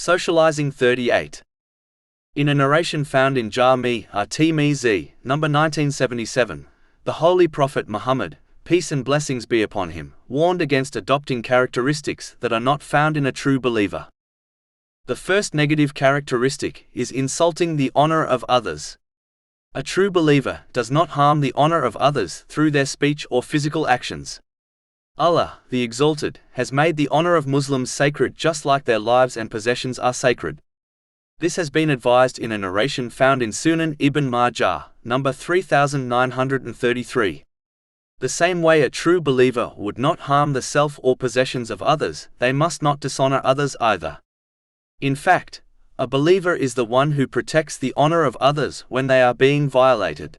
Socializing 38. In a narration found in Jami' at-Tirmidhi, number 1977, the Holy Prophet Muhammad, peace and blessings be upon him, warned against adopting characteristics that are not found in a true believer. The first negative characteristic is insulting the honor of others. A true believer does not harm the honor of others through their speech or physical actions. Allah, the Exalted, has made the honor of Muslims sacred just like their lives and possessions are sacred. This has been advised in a narration found in Sunan Ibn Majah, number 3933. The same way a true believer would not harm the self or possessions of others, they must not dishonor others either. In fact, a believer is the one who protects the honor of others when they are being violated.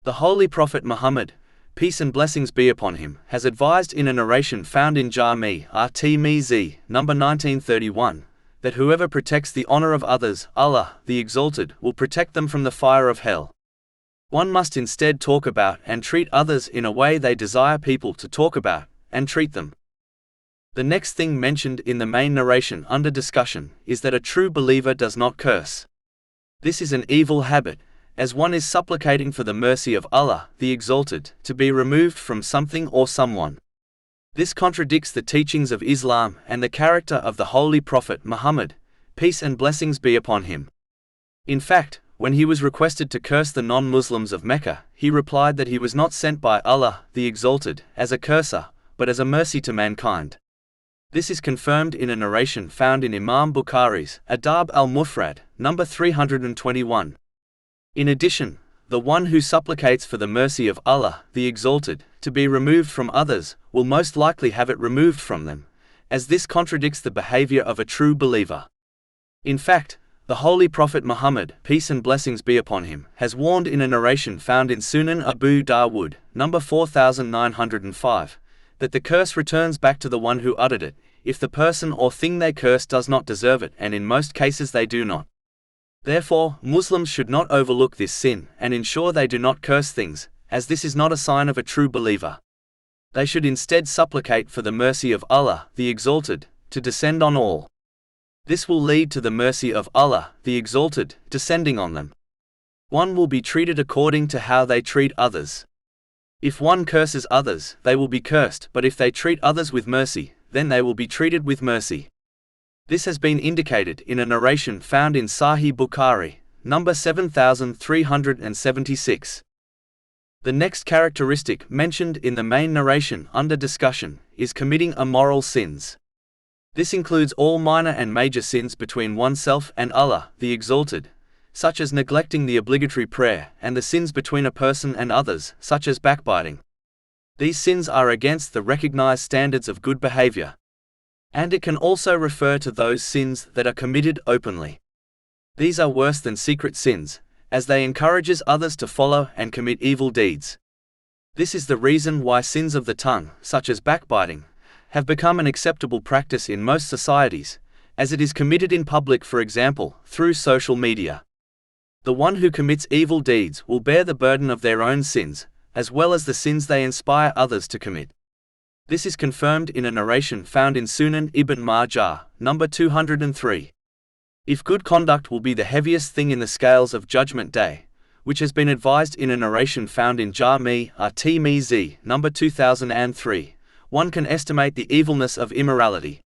The Holy Prophet Muhammad, peace and blessings be upon him, has advised in a narration found in Jami' at-Tirmidhi, number 1931, that whoever protects the honor of others, Allah, the Exalted, will protect them from the fire of hell. One must instead talk about and treat others in a way they desire people to talk about and treat them. The next thing mentioned in the main narration under discussion is that a true believer does not curse. This is an evil habit, as one is supplicating for the mercy of Allah, the Exalted, to be removed from something or someone. This contradicts the teachings of Islam and the character of the Holy Prophet Muhammad, peace and blessings be upon him. In fact, when he was requested to curse the non-Muslims of Mecca, he replied that he was not sent by Allah, the Exalted, as a curser, but as a mercy to mankind. This is confirmed in a narration found in Imam Bukhari's Adab al-Mufrad, number 321. In addition, the one who supplicates for the mercy of Allah, the Exalted, to be removed from others, will most likely have it removed from them, as this contradicts the behavior of a true believer. In fact, the Holy Prophet Muhammad, peace and blessings be upon him, has warned in a narration found in Sunan Abu Dawud, number 4905, that the curse returns back to the one who uttered it, if the person or thing they curse does not deserve it, and in most cases they do not. Therefore, Muslims should not overlook this sin and ensure they do not curse things, as this is not a sign of a true believer. They should instead supplicate for the mercy of Allah, the Exalted, to descend on all. This will lead to the mercy of Allah, the Exalted, descending on them. One will be treated according to how they treat others. If one curses others, they will be cursed, but if they treat others with mercy, then they will be treated with mercy. This has been indicated in a narration found in Sahih Bukhari, number 7376. The next characteristic mentioned in the main narration under discussion is committing immoral sins. This includes all minor and major sins between oneself and Allah, the Exalted, such as neglecting the obligatory prayer, and the sins between a person and others, such as backbiting. These sins are against the recognized standards of good behavior. And it can also refer to those sins that are committed openly. These are worse than secret sins, as they encourages others to follow and commit evil deeds. This is the reason why sins of the tongue, such as backbiting, have become an acceptable practice in most societies, as it is committed in public, for example, through social media. The one who commits evil deeds will bear the burden of their own sins, as well as the sins they inspire others to commit. This is confirmed in a narration found in Sunan Ibn Majah, number 203. If good conduct will be the heaviest thing in the scales of Judgment Day, which has been advised in a narration found in Jami' at-Tirmidhi, number 2003, one can estimate the evilness of immorality.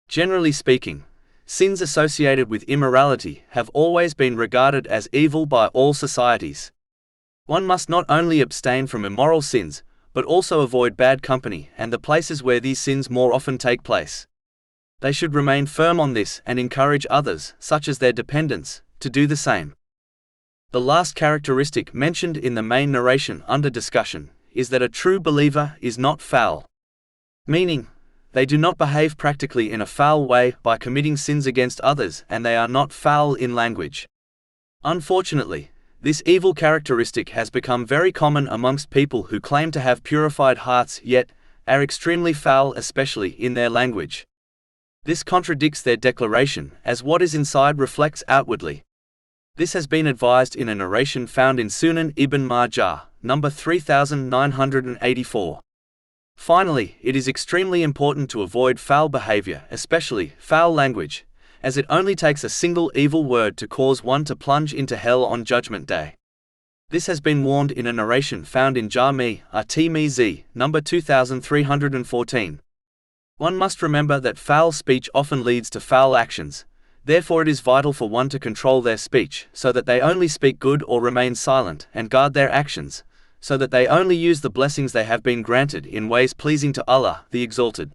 Generally speaking, sins associated with immorality have always been regarded as evil by all societies. One must not only abstain from immoral sins, but also avoid bad company and the places where these sins more often take place. They should remain firm on this and encourage others, such as their dependents, to do the same. The last characteristic mentioned in the main narration under discussion is that a true believer is not foul. Meaning, they do not behave practically in a foul way by committing sins against others, and they are not foul in language. Unfortunately, this evil characteristic has become very common amongst people who claim to have purified hearts yet are extremely foul, especially in their language. This contradicts their declaration, as what is inside reflects outwardly. This has been advised in a narration found in Sunan Ibn Majah, number 3984. Finally, it is extremely important to avoid foul behavior, especially foul language, as it only takes a single evil word to cause one to plunge into hell on Judgment Day. This has been warned in a narration found in Jami'a at-Tirmidhi, number 2314. One must remember that foul speech often leads to foul actions. Therefore it is vital for one to control their speech, so that they only speak good or remain silent, and guard their actions, so that they only use the blessings they have been granted in ways pleasing to Allah, the Exalted.